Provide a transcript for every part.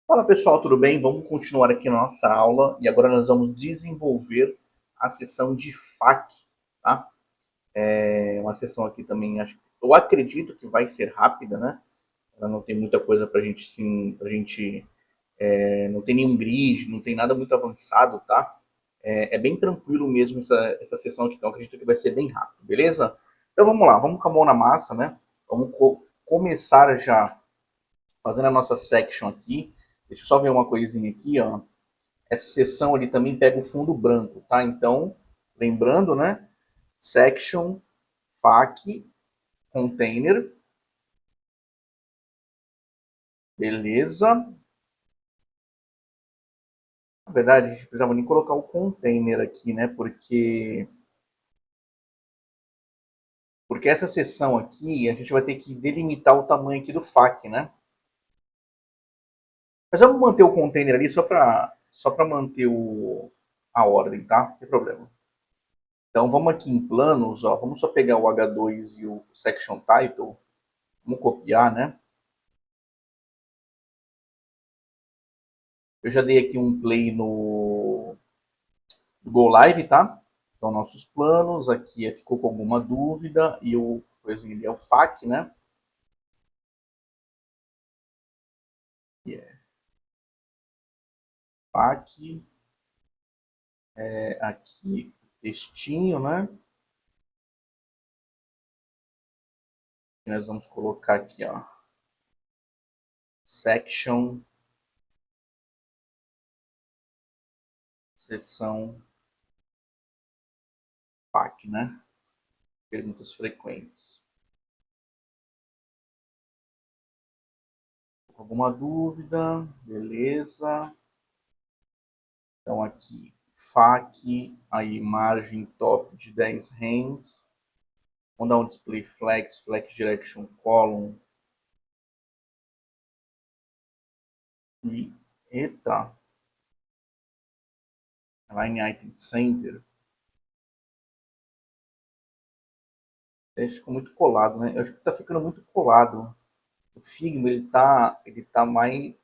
Fala pessoal, tudo bem? Vamos continuar aqui na nossa aula e agora nós vamos desenvolver a sessão de FAQ, tá? É uma sessão aqui também, eu acredito que vai ser rápida, né? Ela não tem muita coisa pra gente, sim, não tem nenhum grid, não tem nada muito avançado, tá? É bem tranquilo mesmo essa sessão aqui, então acredito que vai ser bem rápido, beleza? Então vamos lá, vamos com a mão na massa, né? Vamos começar já fazendo a nossa section aqui. Deixa eu só ver uma coisinha aqui, ó. Essa seção ali também pega o fundo branco, tá? Então, lembrando, né? Section, FAQ, container, beleza. Na verdade, a gente precisava nem colocar o container aqui, né? Porque essa seção aqui, a gente vai ter que delimitar o tamanho aqui do FAQ, né? Mas vamos manter o container ali só para manter a ordem, tá? Não tem problema. Então vamos aqui em planos, ó, vamos só pegar o H2 e o section title, vamos copiar, né? Eu já dei aqui um play no Go Live, tá? Então nossos planos, aqui ficou com alguma dúvida e o coisinha ali é o FAQ, né? Que é FAQ, aqui textinho, né? E nós vamos colocar aqui, ó, section, seção FAQ, né? Perguntas frequentes. Alguma dúvida? Beleza. Então aqui, FAQ, aí margem top de 10 rands. Vamos dar um display flex, flex direction column. E, eita, line item center. Esse ficou muito colado, né? Eu acho que tá ficando muito colado. O Figma, ele tá mais...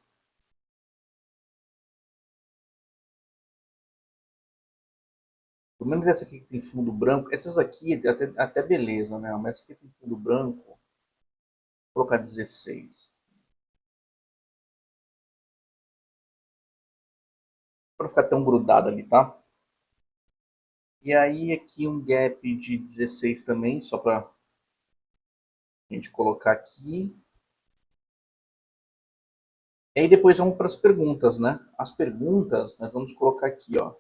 Pelo menos essa aqui que tem fundo branco. Essas aqui até beleza, né? Mas essa aqui tem fundo branco. Vou colocar 16. Para não ficar tão grudado ali, tá? E aí aqui um gap de 16 também, só para a gente colocar aqui. E aí depois vamos para as perguntas, né? As perguntas nós vamos colocar aqui, ó,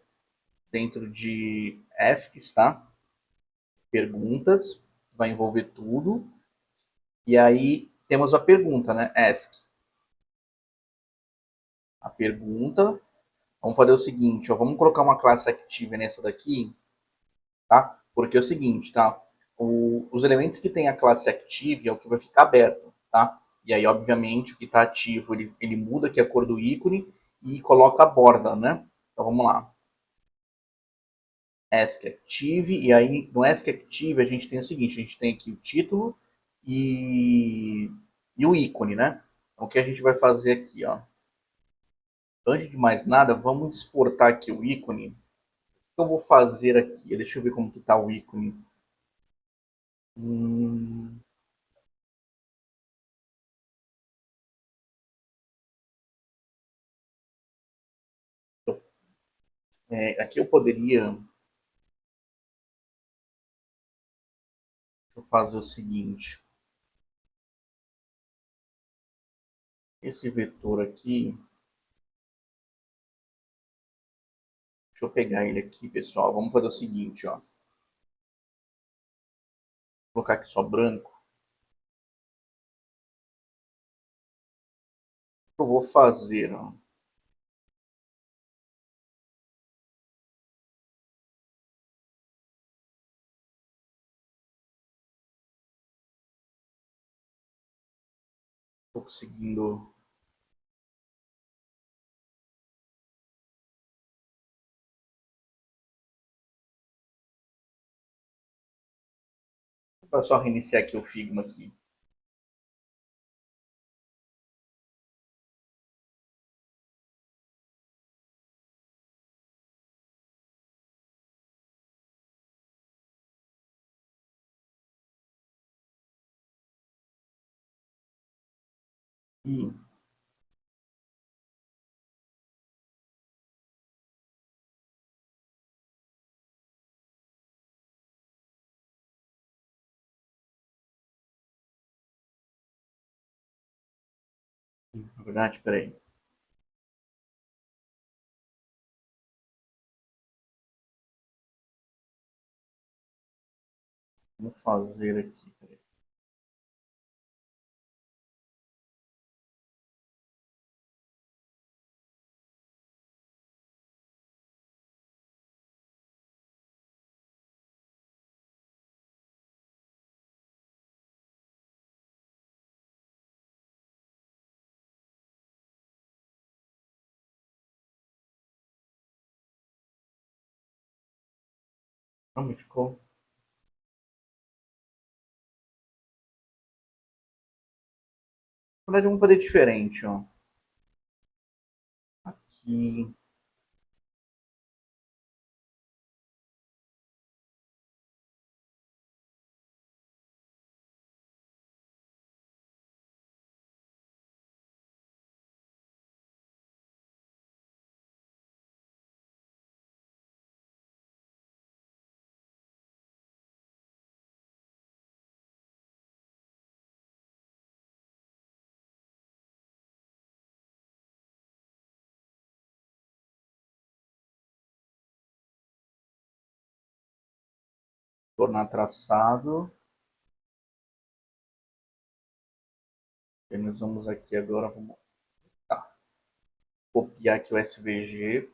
dentro de asks, tá? Perguntas, vai envolver tudo. E aí temos a pergunta, né? Ask. A pergunta. Vamos fazer o seguinte, ó, vamos colocar uma classe active nessa daqui, tá? Porque é o seguinte, tá? Os elementos que tem a classe active é o que vai ficar aberto, tá? E aí, obviamente, o que está ativo, ele muda aqui a cor do ícone e coloca a borda, né? Então vamos lá. Ask Active, e aí no Ask Active a gente tem o seguinte, a gente tem aqui o título e o ícone, né? Então o que a gente vai fazer aqui, ó. Antes de mais nada, vamos exportar aqui o ícone. O que eu vou fazer aqui? Deixa eu ver como que tá o ícone. Hum, aqui eu poderia fazer o seguinte. Esse vetor aqui, deixa eu pegar ele aqui, pessoal. Vamos fazer o seguinte, ó. Vou colocar aqui só branco. O que eu vou fazer, ó. Estou conseguindo. Vou só reiniciar aqui o Figma aqui. E na verdade, peraí. Vamos fazer aqui. Peraí. Não me ficou. Na verdade, vamos fazer diferente, ó. Aqui. Tornar traçado. E nós vamos aqui agora. Vamos copiar aqui o SVG.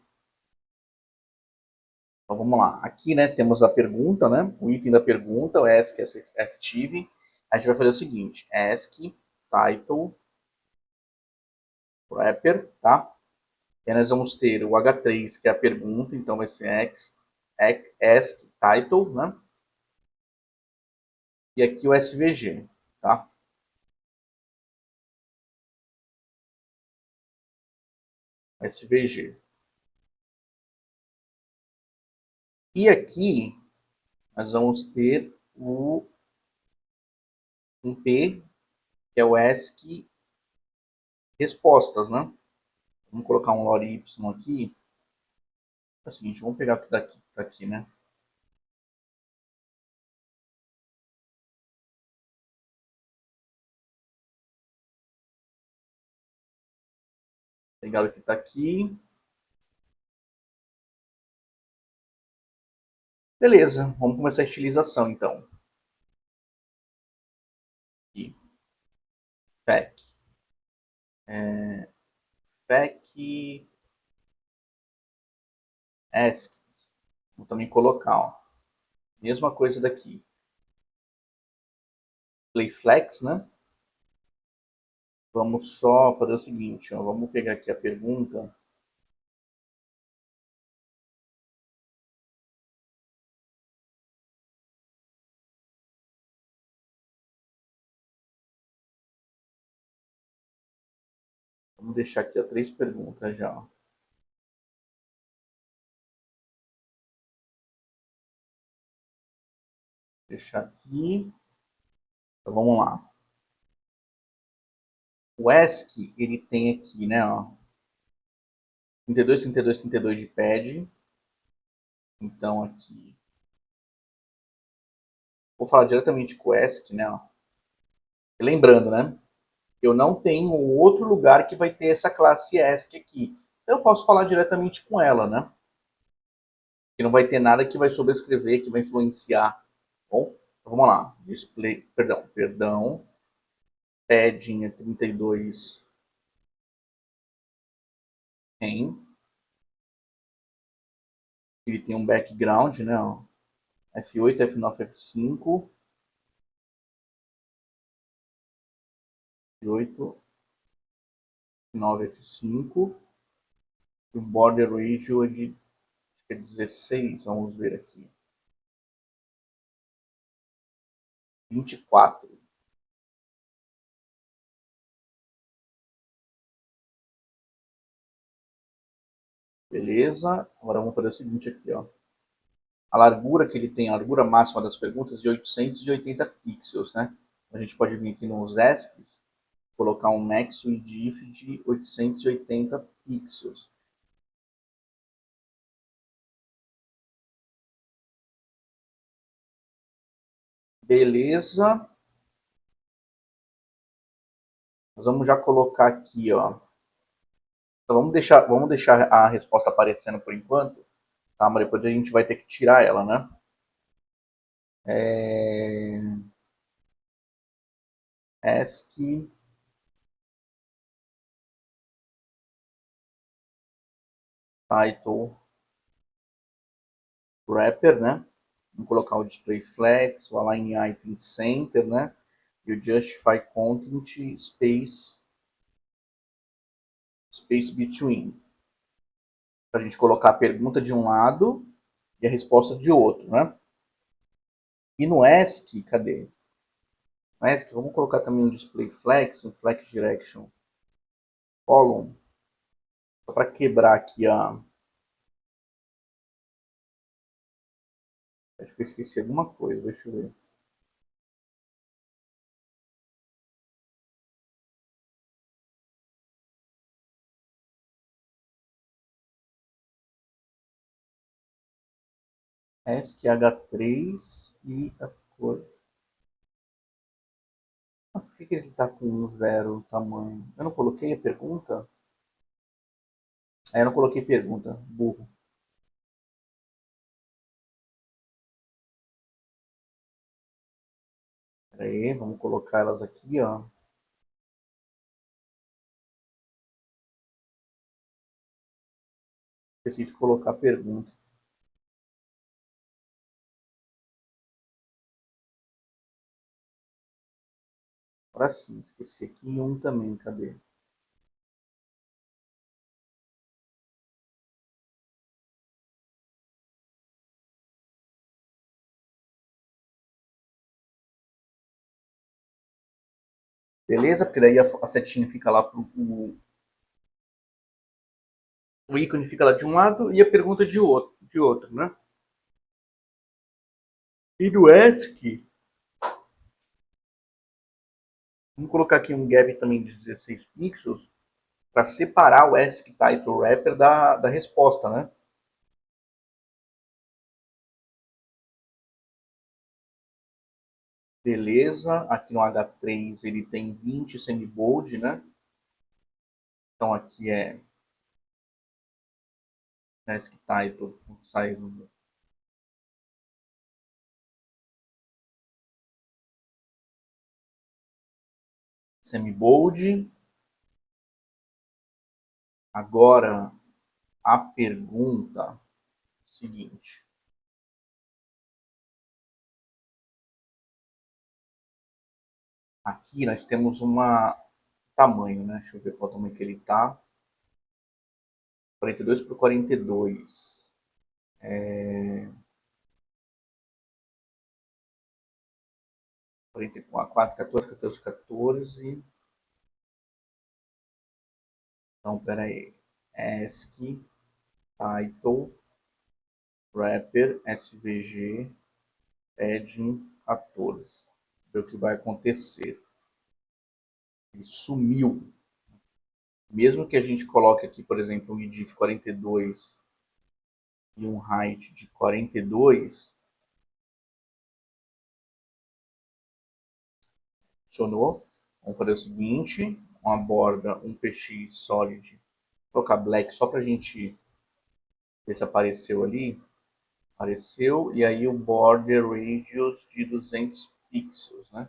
Então vamos lá. Aqui, né, temos a pergunta, né? O item da pergunta, o Ask Active. A gente vai fazer o seguinte: Ask Title Wrapper, tá? E aí nós vamos ter o H3, que é a pergunta, então vai ser Ask Title, né? E aqui o SVG, tá? SVG. E aqui nós vamos ter um P, que é o Ask Respostas, né? Vamos colocar um lore Y aqui. É o seguinte, vamos pegar tudo daqui, tá aqui, né? Pegar o que tá aqui. Beleza, vamos começar a estilização então. Aqui, FAQ. FAQ Ask. Vou também colocar, ó. Mesma coisa daqui. Playflex, né? Vamos só fazer o seguinte, ó. Vamos pegar aqui a pergunta. Vamos deixar aqui, ó, 3 perguntas já, ó. Deixar aqui. Então vamos lá. O ESC, ele tem aqui, né, ó, 32, 32, 32 de pad. Então aqui, vou falar diretamente com o ESC, né, ó. Lembrando, né, eu não tenho outro lugar que vai ter essa classe ESC aqui. Então eu posso falar diretamente com ela, né? Que não vai ter nada que vai sobrescrever, que vai influenciar. Bom, então vamos lá. Display, perdão. Padding é 32 em. Ele tem um background, né? Ó. F8, F9, F5. F8, F9, F5. E o border ratio é de 16, vamos ver aqui. 24. Beleza? Agora vamos fazer o seguinte aqui, ó. A largura que ele tem, a largura máxima das perguntas, de 880 pixels, né? A gente pode vir aqui nos ASCIIs Colocar um max width de 880 pixels. Beleza. Nós vamos já colocar aqui, ó. Então vamos deixar a resposta aparecendo por enquanto, tá? Mas depois a gente vai ter que tirar ela, né? ASCII title wrapper, né? Vamos colocar o display flex, o align item center, né? E o justify content space between. Para a gente colocar a pergunta de um lado e a resposta de outro, né? E no ASCII, cadê? No ASCII, vamos colocar também um display flex, um flex direction column, só para quebrar aqui a... Acho que eu esqueci alguma coisa, deixa eu ver. ASCII H3 e a cor. Ah, por que ele está com um zero tamanho? Eu não coloquei a pergunta? Eu não coloquei pergunta, burro. Pera aí, vamos colocar elas aqui, ó. Esqueci de colocar a pergunta. Agora sim, esqueci aqui um também, cadê? Beleza? Porque daí a setinha fica lá pro... O ícone fica lá de um lado e a pergunta de outro, né? E do ESC, vamos colocar aqui um gap também de 16 pixels para separar o ESC Title Wrapper da resposta, né? Beleza, aqui no H3 ele tem 20 semi-bold, né? Então aqui é ESC Title, sai semi-bold. Agora a pergunta seguinte. Aqui nós temos uma tamanho, né? Deixa eu ver qual tamanho que ele tá. 42 por 42. 44, 14, 14, 14. Então, pera aí. ASCII, title, wrapper, SVG, padding 14. Ver o que vai acontecer. Ele sumiu. Mesmo que a gente coloque aqui, por exemplo, um IDIF 42 e um height de 42, funcionou. Vamos fazer o seguinte, uma borda, um PX solid, vou colocar black só para a gente ver se apareceu ali. Apareceu, e aí o border radius de 200 pixels, né?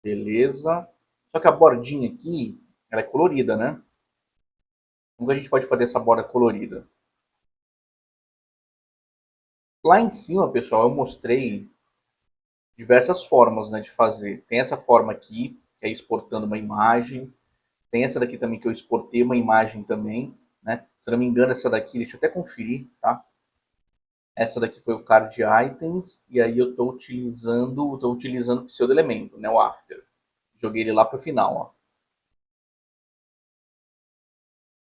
Beleza. Só que a bordinha aqui, ela é colorida, né? Como a gente pode fazer essa borda colorida? Lá em cima, pessoal, eu mostrei diversas formas, né, de fazer. Tem essa forma aqui, que é exportando uma imagem. Tem essa daqui também, que eu exportei uma imagem também, né? Se eu não me engano, essa daqui, deixa eu até conferir, tá? Essa daqui foi o card items, e aí eu estou utilizando o pseudo elemento, né, o after. Joguei ele lá para o final, ó.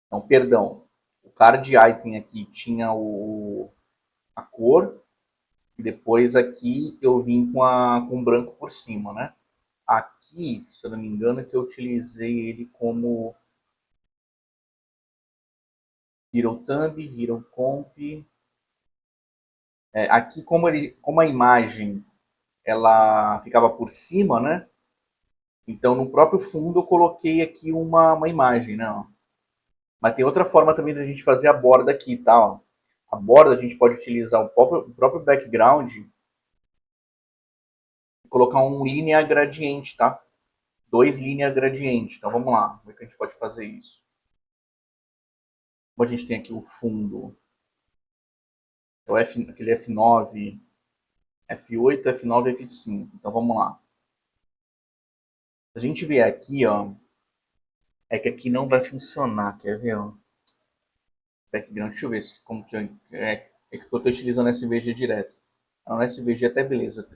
Então, perdão, o card item aqui tinha a cor, e depois aqui eu vim com o branco por cima, né? Aqui, se eu não me engano, é que eu utilizei ele como Hero Thumb, Hero Comp. Aqui, como a imagem ela ficava por cima, né? Então, no próprio fundo, eu coloquei aqui uma imagem, né? Ó. Mas tem outra forma também da gente fazer a borda aqui, tá? Ó. A borda a gente pode utilizar o próprio background e colocar um linear gradiente, tá? Dois linear gradiente. Então, vamos lá. Como é que a gente pode fazer isso? Como a gente tem aqui o fundo, é aquele F9, F8, F9, F5. Então, vamos lá. Se a gente vier aqui, ó, é que aqui não vai funcionar, quer ver, ó? Background, deixa eu ver como que é que eu estou utilizando SVG direto. No SVG até beleza,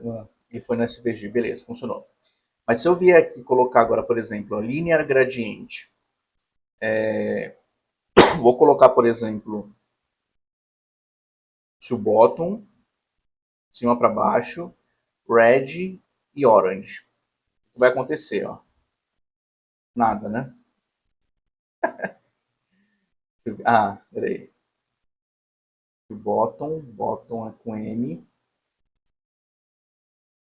ele foi no SVG, beleza, funcionou. Mas se eu vier aqui colocar agora, por exemplo, a linear gradiente, vou colocar, por exemplo, to bottom, cima para baixo, red e orange. O que vai acontecer, ó? Nada, né? Ah, peraí. To bottom é com M.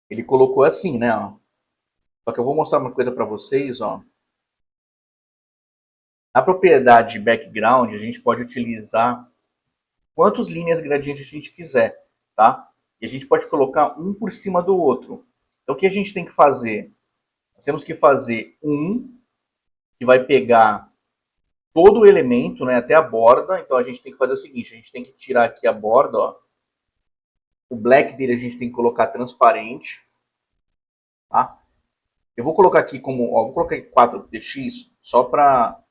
Ele colocou assim, né? Ó. Só que eu vou mostrar uma coisa para vocês, ó. Na propriedade background, a gente pode utilizar quantas linhas gradientes a gente quiser, tá? E a gente pode colocar um por cima do outro. Então, o que a gente tem que fazer? Nós temos que fazer um que vai pegar todo o elemento, né, até a borda. Então, a gente tem que fazer o seguinte, a gente tem que tirar aqui a borda, ó. O black dele a gente tem que colocar transparente, tá? Eu vou colocar aqui como, ó, vou colocar aqui 4px só para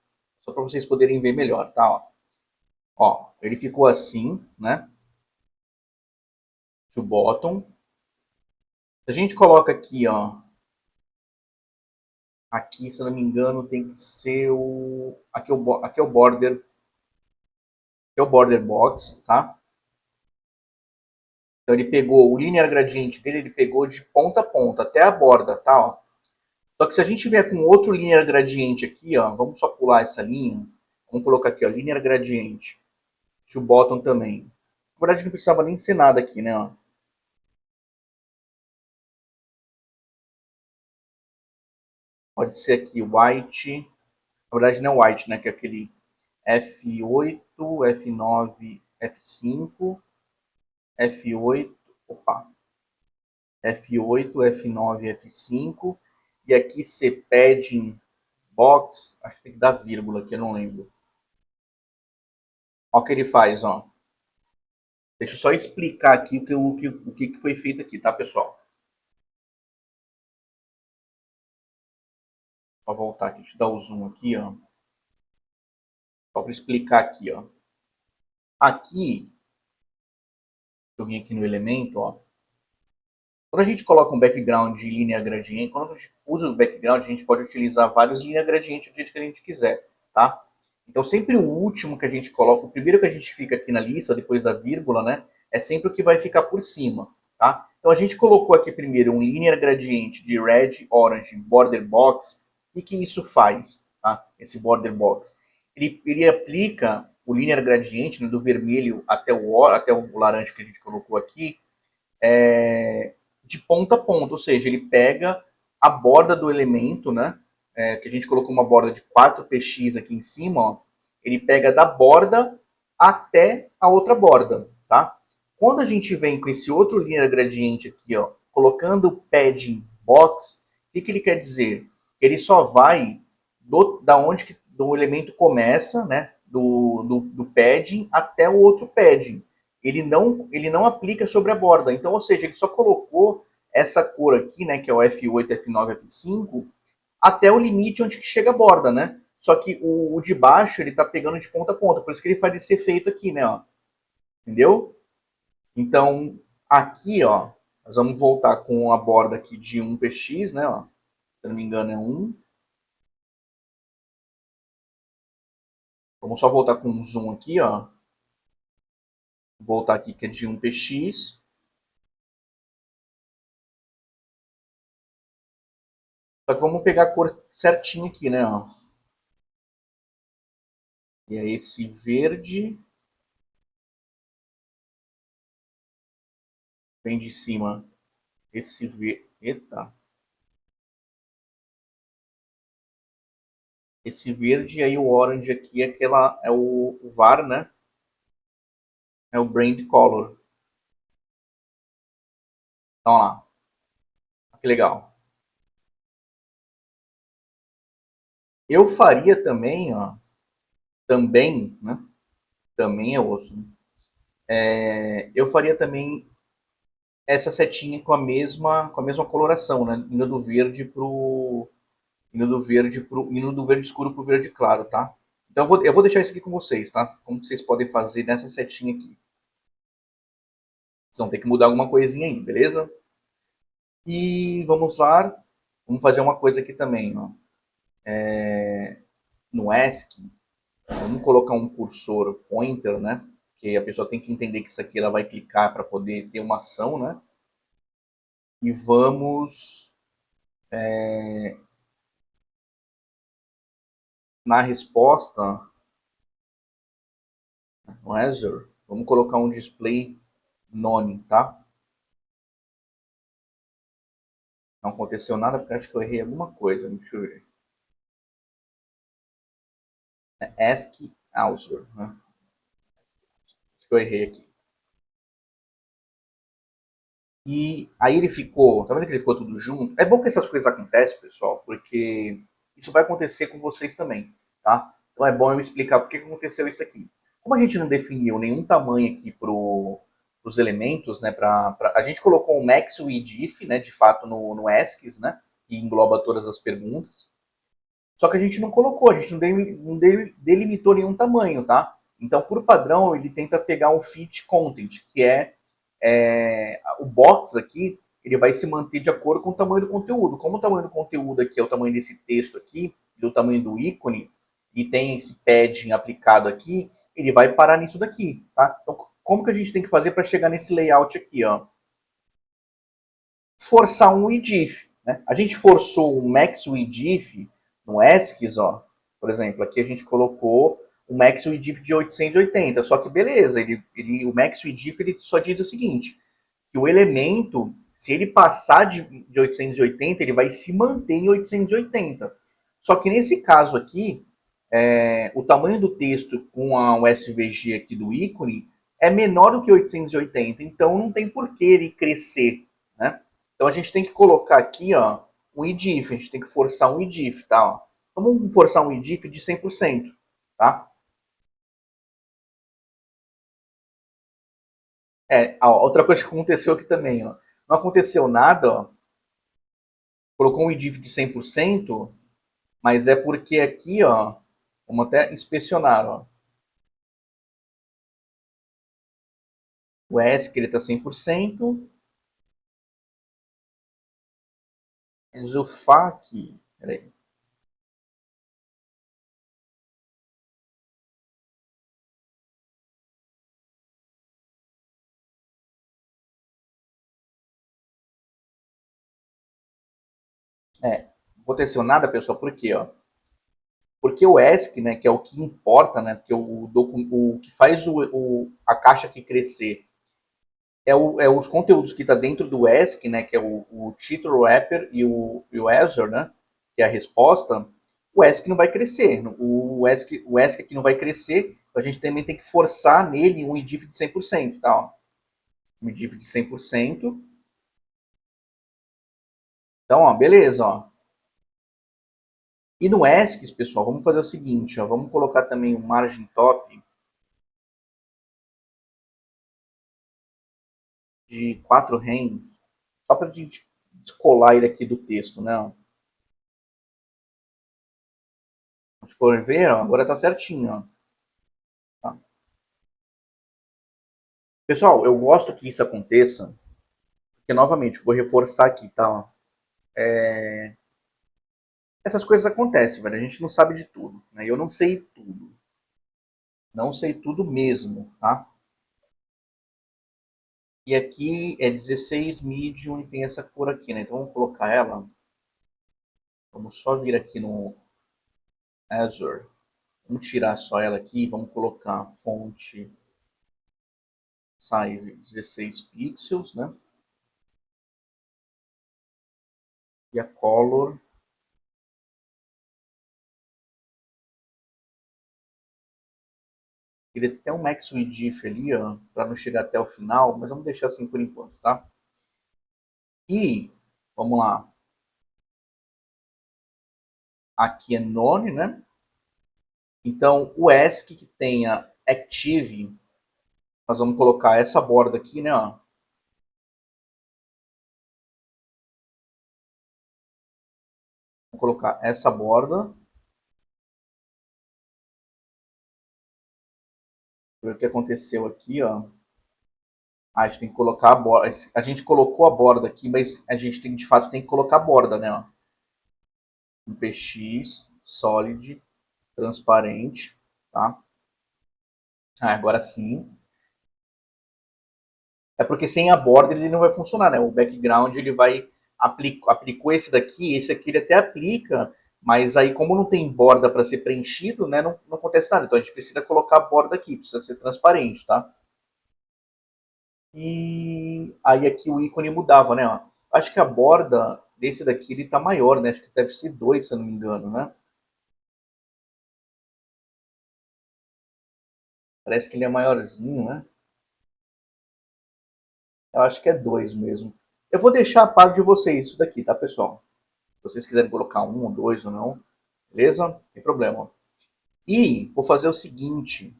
vocês poderem ver melhor, tá? Ó, ele ficou assim, né? To bottom. Se a gente coloca aqui, ó, aqui, se eu não me engano, tem que ser o aqui é o border, é o border box, tá? Então ele pegou o linear gradiente dele, ele pegou de ponta a ponta até a borda, tá? Ó. Só que se a gente vier com outro linear gradiente aqui, ó, vamos só pular essa linha, vamos colocar aqui, ó, linear gradiente, to bottom também. Na verdade não precisava nem ser nada aqui, né? Ó. Pode ser aqui white, na verdade não é white, né? Que é aquele F8, F9, F5, F8, opa, F8, F9, F5, e aqui ser padding box, acho que tem que dar vírgula aqui, eu não lembro. Olha o que ele faz, ó. Deixa eu só explicar aqui o que foi feito aqui, tá, pessoal? Vou voltar aqui, deixa eu dar o zoom aqui, ó. Só para explicar aqui, ó. Aqui, eu vim aqui no elemento, ó. Quando a gente coloca um background de linha gradiente, quando a gente usa o background, a gente pode utilizar vários linhas gradientes do jeito que a gente quiser, tá? Então sempre o último que a gente coloca, o primeiro que a gente fica aqui na lista, depois da vírgula, né? É sempre o que vai ficar por cima, tá? Então a gente colocou aqui primeiro um linear gradiente de red, orange, border box. O que isso faz, tá? Esse border box. Ele aplica o linear gradiente, né, do vermelho até o laranja que a gente colocou aqui, de ponta a ponta, ou seja, ele pega a borda do elemento, né? Que a gente colocou uma borda de 4px aqui em cima, ó, ele pega da borda até a outra borda, tá? Quando a gente vem com esse outro linear gradiente aqui, ó, colocando o padding box, o que ele quer dizer? Ele só vai da onde que do elemento começa, né? Do padding até o outro padding. Ele não aplica sobre a borda. Então, ou seja, ele só colocou essa cor aqui, né, que é o F8, F9, F5, até o limite onde que chega a borda, né? Só que o de baixo ele tá pegando de ponta a ponta, por isso que ele faz esse efeito aqui, né, ó. Entendeu? Então, aqui, ó, nós vamos voltar com a borda aqui de 1px, né, ó. Se eu não me engano é 1. Vamos só voltar com um zoom aqui, ó. Voltar aqui que é de 1px. Só que vamos pegar a cor certinha aqui, né? Ó. E é esse verde vem de cima. Esse verde. Eita. Esse verde e aí o orange aqui é aquela. É o VAR, né? É o brand color. Então lá. Que legal. Eu faria também, ó. Também, né? Também é osso. Né? Eu faria também essa setinha com a mesma coloração, né? Indo do verde escuro pro verde claro, tá? Então eu vou deixar isso aqui com vocês, tá? Como vocês podem fazer nessa setinha aqui. Vocês vão ter que mudar alguma coisinha aí, beleza? E vamos lá, vamos fazer uma coisa aqui também, ó. No ESC, vamos colocar um cursor pointer, né? Que a pessoa tem que entender que isso aqui ela vai clicar para poder ter uma ação, né? E vamos na resposta no Azure, vamos colocar um display none, tá? Não aconteceu nada porque acho que eu errei alguma coisa. Deixa eu ver. É Ask Azure, né? Acho que eu errei aqui. E aí ele ficou, tá vendo que ele ficou tudo junto? É bom que essas coisas acontecem, pessoal, porque isso vai acontecer com vocês também, tá? Então é bom eu explicar por que aconteceu isso aqui. Como a gente não definiu nenhum tamanho aqui para os elementos, né? A gente colocou um max with if, né? De fato no asks, né? Que engloba todas as perguntas. Só que a gente não colocou, a gente não delimitou nenhum tamanho, tá? Então, por padrão, ele tenta pegar um fit content, que o box aqui, ele vai se manter de acordo com o tamanho do conteúdo. Como o tamanho do conteúdo aqui é o tamanho desse texto aqui, do tamanho do ícone, e tem esse padding aplicado aqui, ele vai parar nisso daqui, tá? Então, como que a gente tem que fazer para chegar nesse layout aqui, ó? Forçar um widif, né? A gente forçou um max widif no ESCS, ó. Por exemplo, aqui a gente colocou o max widif de 880, só que beleza, o max widif ele só diz o seguinte, que o elemento, se ele passar de 880, ele vai se manter em 880. Só que nesse caso aqui, o tamanho do texto com o SVG aqui do ícone é menor do que 880, então não tem por que ele crescer, né? Então a gente tem que colocar aqui, ó, um IDIF, a gente tem que forçar um IDIF, tá? Ó. Então vamos forçar um IDIF de 100%, tá? Ó, outra coisa que aconteceu aqui também, ó. Não aconteceu nada, ó. Colocou um IDIF de 100%, mas é porque aqui, ó, vamos até inspecionar, ó. O ESC ele tá 100%, mas o FAQ, peraí. Não aconteceu nada, pessoal, por quê, ó? Porque o ESC, né, que é o que importa, né, porque o que faz a caixa aqui crescer os conteúdos que está dentro do ESC, né, que é o título, wrapper e o Azure, né, que é a resposta, o ESC não vai crescer. O ESC aqui não vai crescer, a gente também tem que forçar nele um IDIF de 100%, tá? Ó. Um IDIF de 100%. Então, ó, beleza, ó. E no ESC, pessoal, vamos fazer o seguinte, ó, vamos colocar também um margin top de 4 rem, só para a gente descolar ele aqui do texto, né? Se for ver, ó, agora tá certinho, ó. Tá. Pessoal, eu gosto que isso aconteça, porque novamente, vou reforçar aqui, tá? Essas coisas acontecem, velho. A gente não sabe de tudo, né? Eu não sei tudo. Não sei tudo mesmo, tá? E aqui é 16 medium e tem essa cor aqui, né? Então vamos colocar ela Vamos só vir aqui no Azure. Vamos tirar só ela aqui. Vamos colocar fonte size 16 pixels, né? E a color queria ter um max width ali, ó, para não chegar até o final, mas vamos deixar assim por enquanto, tá? E vamos lá. Aqui é none, né? Então o ESC que tenha active, nós vamos colocar essa borda aqui, né? Ó. Vamos colocar essa borda. Ver o que aconteceu aqui, ó. A gente tem que colocar a borda. A gente colocou a borda aqui, mas a gente tem, de fato tem que colocar a borda, né? Ó. Um PX, solid, transparente, tá? Agora sim. É porque sem a borda ele não vai funcionar, né? O background ele vai aplicou esse aqui ele até aplica, mas aí como não tem borda para ser preenchido, né? Não acontece nada. Então a gente precisa colocar a borda aqui, precisa ser transparente, tá? E aí aqui o ícone mudava, né? Ó. Acho que a borda desse daqui ele tá maior, né? Acho que deve ser 2, se eu não me engano, né? Parece que ele é maiorzinho, né? Eu acho que é 2 mesmo. Eu vou deixar a par de vocês isso daqui, tá, pessoal? Se vocês quiserem colocar 1 ou 2 ou não, beleza? Não tem problema. E vou fazer o seguinte.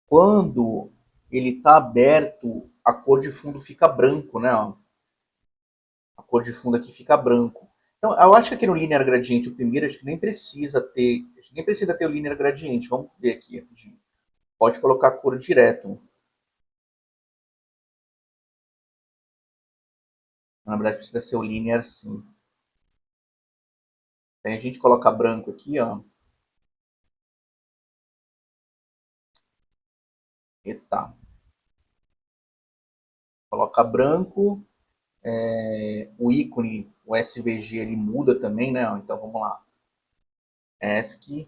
Quando ele está aberto, a cor de fundo fica branco, né? Ó. A cor de fundo aqui fica branco. Então, eu acho que aqui no Linear Gradiente, o primeiro, acho que nem precisa ter. Acho que nem precisa ter o Linear Gradiente. Vamos ver aqui. Pode colocar a cor direto. Na verdade, precisa ser o Linear sim. Aí a gente coloca branco aqui, ó. Eita. Coloca branco. O ícone, o SVG, ele muda também, né? Então vamos lá. ESC,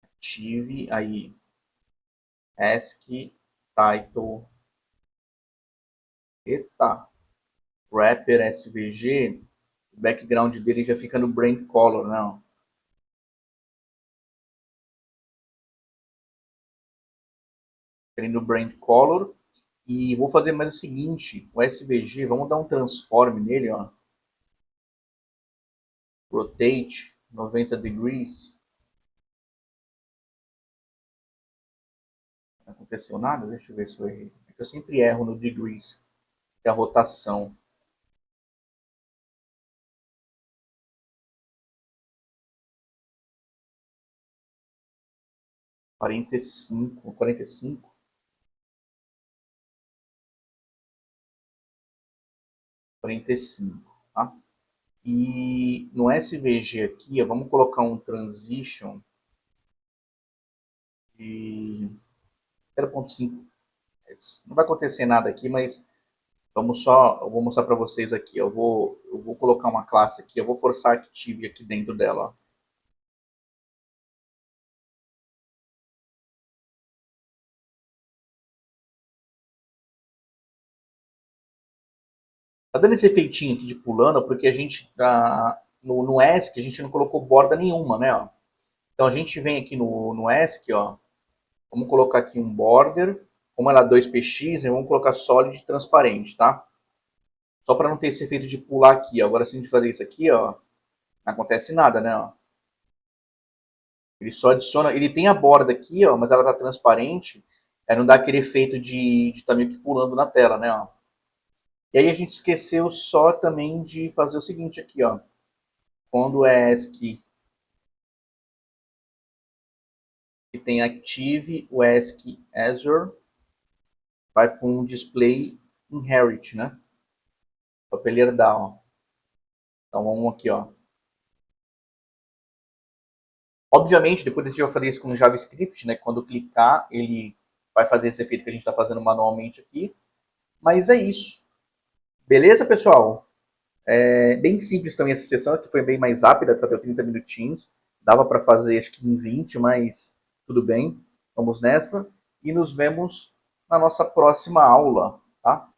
Active, aí ESC, Title, eita, Wrapper SVG, o background dele já fica no Brand Color, não. Fica no Brand Color. E vou fazer mais o seguinte, o SVG, vamos dar um transform nele, ó. Rotate 90 degrees. Não aconteceu nada? Deixa eu ver se eu errei. Eu sempre erro no degrees, que é a rotação. 45, 45, 45, tá? E no SVG aqui, ó, vamos colocar um transition de 0.5. Não vai acontecer nada aqui, mas eu vou mostrar para vocês aqui. Eu vou colocar uma classe aqui, eu vou forçar Active aqui dentro dela. Ó. Tá dando esse efeitinho aqui de pulando, porque a gente no ESC a gente não colocou borda nenhuma, né? Ó. Então a gente vem aqui no ESC, ó, vamos colocar aqui um border, como ela é 2px, vamos colocar solid transparente, tá? Só para não ter esse efeito de pular aqui. Ó. Agora se a gente fazer isso aqui, ó, não acontece nada, né? Ó. Ele só adiciona, ele tem a borda aqui, ó, mas ela tá transparente, não dá aquele efeito de tá meio que pulando na tela, né? Ó. E aí a gente esqueceu só também de fazer o seguinte aqui, ó. Quando é ESC que tem Active, o ESC Azure vai com um display inherit, né? Para ele herdar, ó. Então vamos aqui, ó. Obviamente, depois a gente vai fazer isso com o JavaScript, né? Quando clicar, ele vai fazer esse efeito que a gente está fazendo manualmente aqui. Mas é isso. Beleza, pessoal? É bem simples também essa sessão, que foi bem mais rápida, tá? Deu 30 minutinhos. Dava para fazer acho que em 20, mas tudo bem. Vamos nessa. E nos vemos na nossa próxima aula, tá?